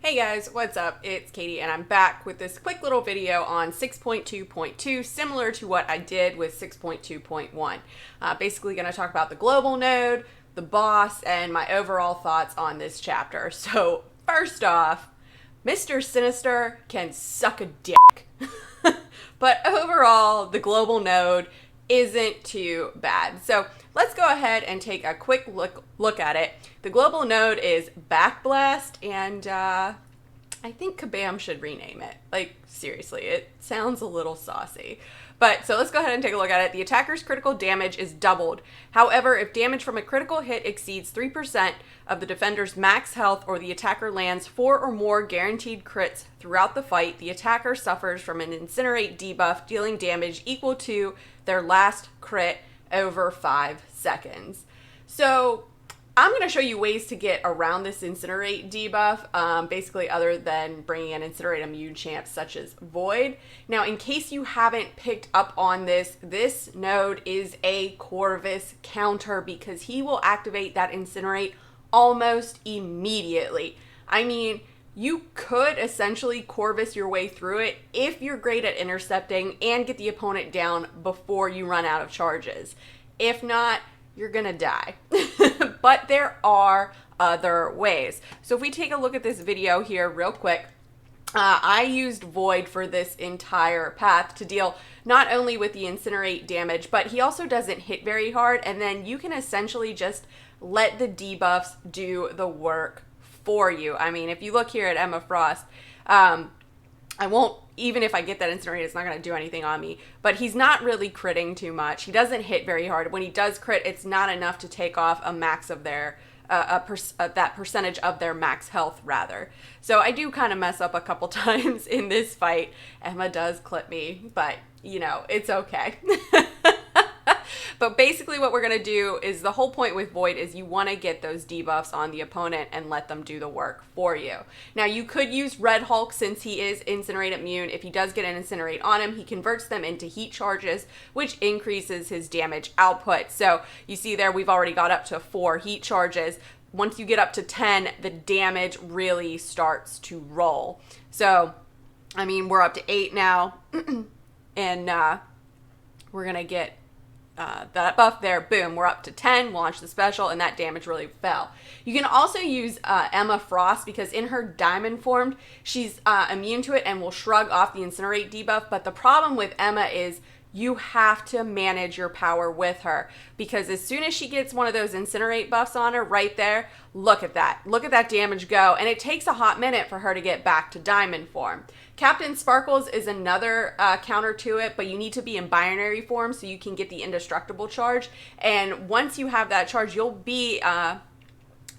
Hey guys, what's up? It's Katie and I'm back with this quick little video on 6.2.2, similar to what I did with 6.2.1. Basically going to talk about the global node, the boss, and my overall thoughts on this chapter. So first off, Mister Sinister can suck a dick. But overall, the global node isn't too bad. So let's go ahead and take a quick look at it. The global node is Backblast, and I think Kabam should rename it. Like, seriously, it sounds a little saucy. But, so let's go ahead and take a look at it. The attacker's critical damage is doubled. However, if damage from a critical hit exceeds 3% of the defender's max health or the attacker lands 4 or more guaranteed crits throughout the fight, the attacker suffers from an Incinerate debuff, dealing damage equal to their last crit over 5 seconds. So I'm going to show you ways to get around this Incinerate debuff, basically other than bringing an Incinerate immune champ such as Void. Now, in case you haven't picked up on this, this node is a Corvus counter because he will activate that Incinerate almost immediately. I mean, you could essentially Corvus your way through it if you're great at intercepting and get the opponent down before you run out of charges. If not, you're gonna die. But there are other ways. So if we take a look at this video here real quick, I used Void for this entire path to deal not only with the Incinerate damage, but he also doesn't hit very hard, and then you can essentially just let the debuffs do the work for you. I mean, if you look here at Emma Frost, I won't, even if I get that Incinerate, it's not going to do anything on me. But he's not really critting too much. He doesn't hit very hard. When he does crit, it's not enough to take off a max of their, that percentage of their max health, rather. So I do kind of mess up a couple times in this fight. Emma does clip me, but, you know, it's okay. But basically what we're going to do is, the whole point with Void is you want to get those debuffs on the opponent and let them do the work for you. Now, you could use Red Hulk since he is Incinerate immune. If he does get an Incinerate on him, he converts them into heat charges, which increases his damage output. So you see there, we've already got up to 4 heat charges. Once you get up to 10, the damage really starts to roll. So, I mean, we're up to 8 now, and we're going to get that buff there, boom, we're up to 10, launch the special, and that damage really fell. You can also use Emma Frost, because in her diamond form, she's immune to it and will shrug off the Incinerate debuff, but the problem with Emma is you have to manage your power with her, because as soon as she gets one of those Incinerate buffs on her right there, look at that damage go, and it takes a hot minute for her to get back to diamond form. Captain Sparkles is another counter to it, but you need to be in binary form so you can get the indestructible charge, and once you have that charge, you'll be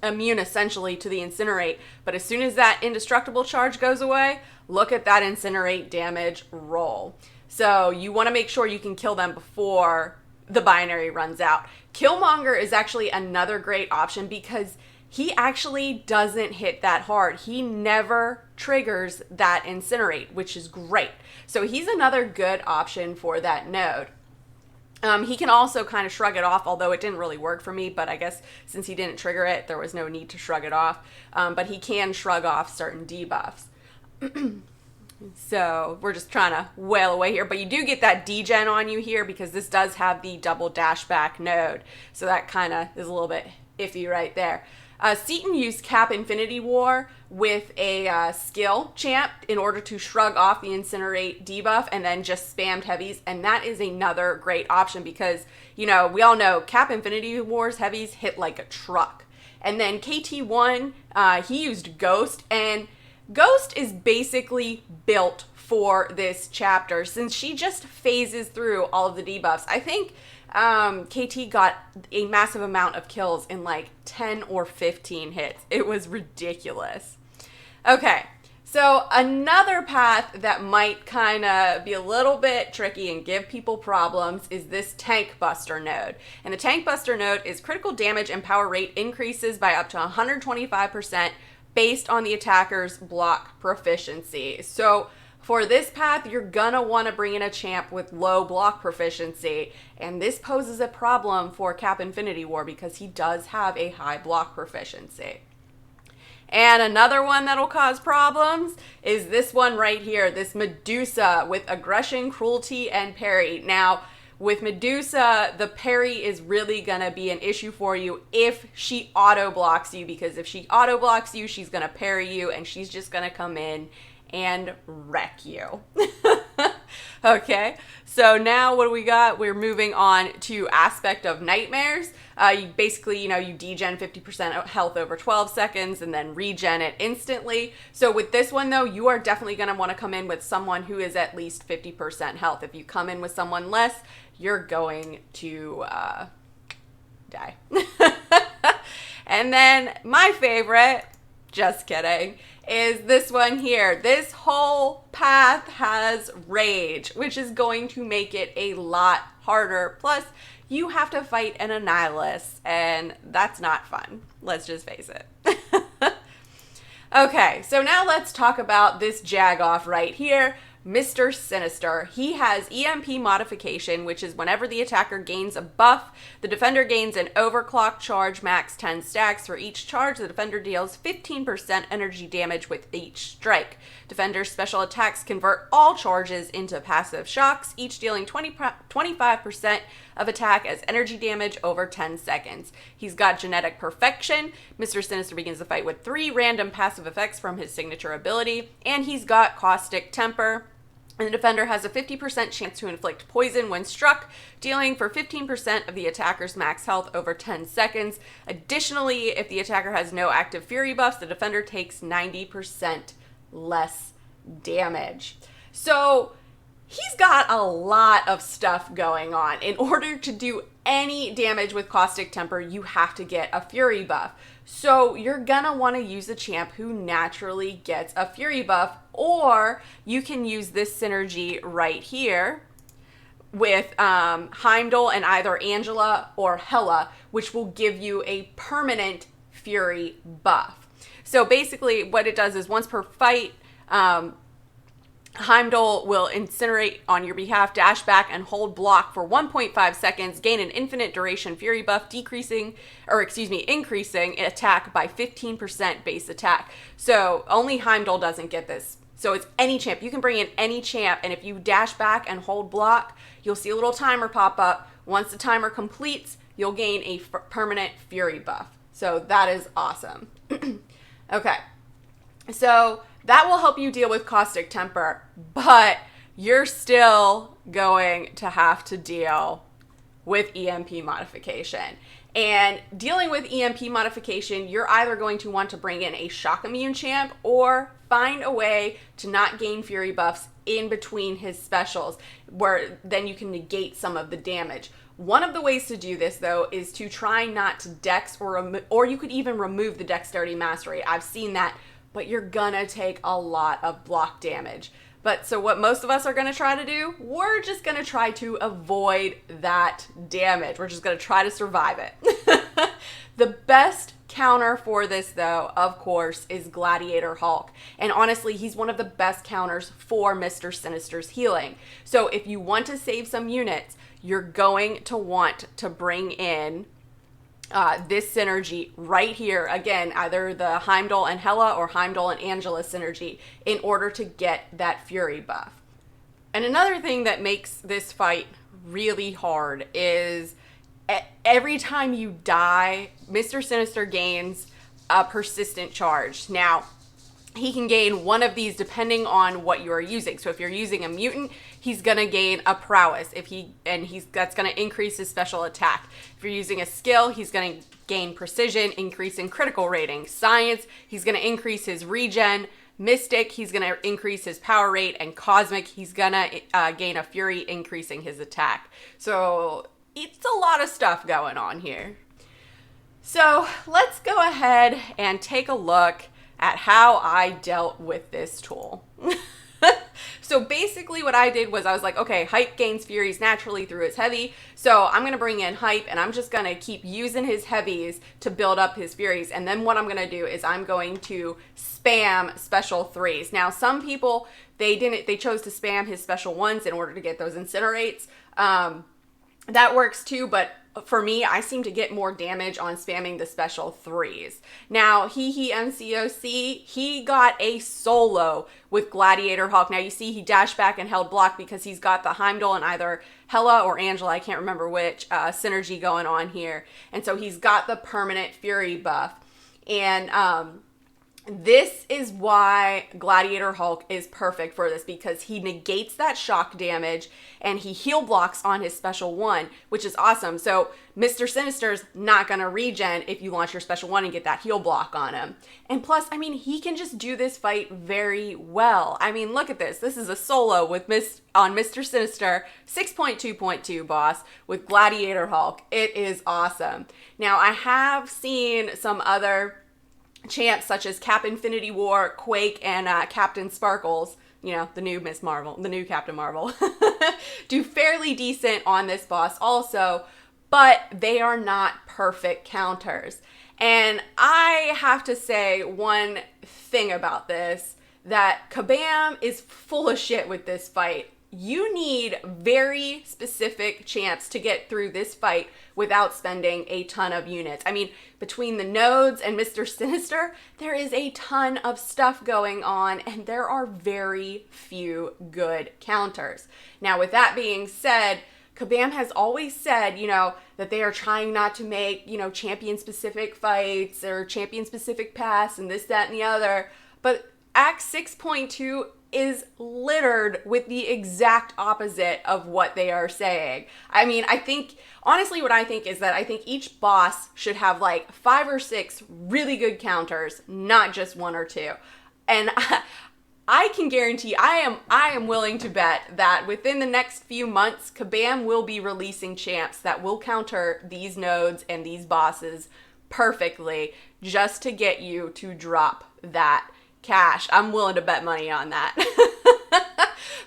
immune essentially to the Incinerate, but as soon as that indestructible charge goes away, look at that Incinerate damage roll. So you want to make sure you can kill them before the binary runs out. Killmonger is actually another great option because he actually doesn't hit that hard. He never triggers that Incinerate, which is great. So he's another good option for that node. He can also kind of shrug it off, although it didn't really work for me, but I guess since he didn't trigger it, there was no need to shrug it off. But he can shrug off certain debuffs. So we're just trying to wail away here, but you do get that degen on you here because this does have the double dash back node. So that kind of is a little bit iffy right there. Seaton used Cap Infinity War with a skill champ in order to shrug off the Incinerate debuff and then just spammed heavies, and that is another great option because, you know, we all know Cap Infinity War's heavies hit like a truck. And then KT1, he used Ghost, and Ghost is basically built for this chapter since she just phases through all of the debuffs. I think KT got a massive amount of kills in like 10 or 15 hits. It was ridiculous. Okay, so another path that might kind of be a little bit tricky and give people problems is this Tank Buster node. And the Tank Buster node is critical damage and power rate increases by up to 125% based on the attacker's block proficiency. So for this path, you're gonna want to bring in a champ with low block proficiency, and this poses a problem for Cap Infinity War because he does have a high block proficiency. And another one that'll cause problems is this one right here, this Medusa with aggression, cruelty, and parry. Now, with Medusa, the parry is really going to be an issue for you if she auto blocks you, because if she auto blocks you, she's going to parry you and she's just going to come in and wreck you. Okay, so now what do we got? We're moving on to Aspect of Nightmares. You basically, you degen 50% health over 12 seconds and then regen it instantly. So with this one though, you are definitely going to want to come in with someone who is at least 50% health. If you come in with someone less, you're going to die. And then my favorite, just kidding, is this one here. This whole path has rage, which is going to make it a lot harder. Plus, you have to fight an Annihilus, and that's not fun. Let's just face it. Okay, so now let's talk about this Jagoff right here, Mister Sinister. He has EMP modification, which is whenever the attacker gains a buff, the defender gains an overclock charge, max 10 stacks. For each charge, the defender deals 15% energy damage with each strike. Defender's special attacks convert all charges into passive shocks, each dealing 25% of attack as energy damage over 10 seconds. He's got Genetic Perfection. Mr. Sinister begins the fight with 3 random passive effects from his signature ability, and he's got Caustic Temper. And the defender has a 50% chance to inflict poison when struck, dealing for 15% of the attacker's max health over 10 seconds. Additionally, if the attacker has no active fury buffs, the defender takes 90% less damage. So he's got a lot of stuff going on. In order to do any damage with Caustic Temper, you have to get a fury buff. So you're gonna want to use a champ who naturally gets a fury buff, or you can use this synergy right here with Heimdall and either Angela or Hela, which will give you a permanent fury buff. So basically what it does is once per fight, Heimdall will incinerate on your behalf, dash back, and hold block for 1.5 seconds, gain an infinite duration fury buff, increasing attack by 15% base attack. So only Heimdall doesn't get this. So it's any champ. You can bring in any champ, and if you dash back and hold block, you'll see a little timer pop up. Once the timer completes, you'll gain a permanent fury buff. So that is awesome. Okay. So that will help you deal with Caustic Temper, but you're still going to have to deal with EMP modification. And dealing with EMP modification, you're either going to want to bring in a shock immune champ or find a way to not gain fury buffs in between his specials, where then you can negate some of the damage. One of the ways to do this, though, is to try not to dex or you could even remove the dexterity mastery. I've seen that, but you're gonna take a lot of block damage. But so what most of us are gonna try to do, we're just gonna try to avoid that damage. We're just gonna try to survive it. The best counter for this, though, of course, is Gladiator Hulk. And honestly, he's one of the best counters for Mister Sinister's healing. So if you want to save some units, you're going to want to bring in this synergy right here. Again, either the Heimdall and Hela or Heimdall and Angela synergy in order to get that fury buff. And another thing that makes this fight really hard is every time you die, Mr. Sinister gains a persistent charge. Now, he can gain one of these depending on what you are using. So if you're using a mutant, he's gonna gain a prowess. That's gonna increase his special attack. If you're using a skill, he's gonna gain precision, increase in critical rating. Science, he's gonna increase his regen. Mystic, he's gonna increase his power rate, and Cosmic, he's gonna gain a fury, increasing his attack. So it's a lot of stuff going on here. So let's go ahead and take a look at how I dealt with this tool. So basically what I did was I was like, okay, Hype gains Furies naturally through his heavy, so I'm going to bring in Hype and I'm just going to keep using his heavies to build up his Furies. And then what I'm going to do is I'm going to spam special 3s. Now some people, they chose to spam his special 1s in order to get those Incinerates. that works too, but for me, I seem to get more damage on spamming the special 3s. Now, Mcoc, he got a solo with Gladiator Hulk. Now, you see he dashed back and held block because he's got the Heimdall and either Hela or Angela, I can't remember which, synergy going on here. And so he's got the permanent Fury buff. And this is why Gladiator Hulk is perfect for this, because he negates that shock damage and he heal blocks on his special 1, which is awesome. So Mister Sinister's not going to regen if you launch your special 1 and get that heal block on him. And plus, I mean, he can just do this fight very well. I mean, look at this. This is a solo with on Mister Sinister, 6.2.2 boss with Gladiator Hulk. It is awesome. Now, I have seen some other champs such as Cap Infinity War, Quake, and Captain Sparkles, you know, the new Miss Marvel, the new Captain Marvel, do fairly decent on this boss also, but they are not perfect counters. And I have to say one thing about this, that Kabam is full of shit with this fight. You need very specific champs to get through this fight without spending a ton of units. I mean, between the nodes and Mister Sinister, there is a ton of stuff going on, and there are very few good counters. Now, with that being said, Kabam has always said, you know, that they are trying not to make, you know, champion-specific fights or champion-specific paths and this, that, and the other. But Act 6.2 is littered with the exact opposite of what they are saying. I mean, I think, honestly, what I think is that I think each boss should have like 5 or 6 really good counters, not just 1 or 2. And I can guarantee, I am willing to bet that within the next few months, Kabam will be releasing champs that will counter these nodes and these bosses perfectly just to get you to drop that cash. I'm willing to bet money on that.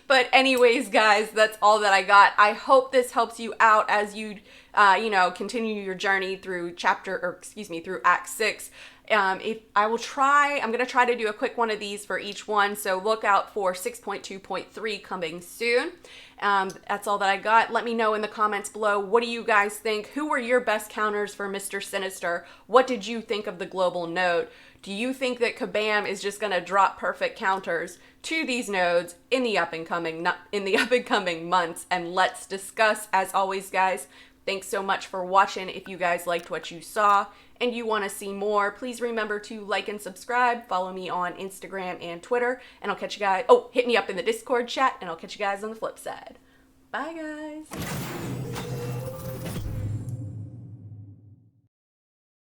But anyways, guys, that's all that I got. I hope this helps you out as you, you know, continue your journey through through Act 6. I'm going to try to do a quick one of these for each one, so look out for 6.2.3 coming soon. That's all that I got. Let me know in the comments below, what do you guys think? Who were your best counters for Mister Sinister? What did you think of the global node? Do you think that Kabam is just going to drop perfect counters to these nodes in the up and coming months? And let's discuss. As always, guys, thanks so much for watching. If you guys liked what you saw and you want to see more, please remember to like and subscribe. Follow me on Instagram and Twitter, and I'll catch you guys. Oh, hit me up in the Discord chat, and I'll catch you guys on the flip side. Bye, guys.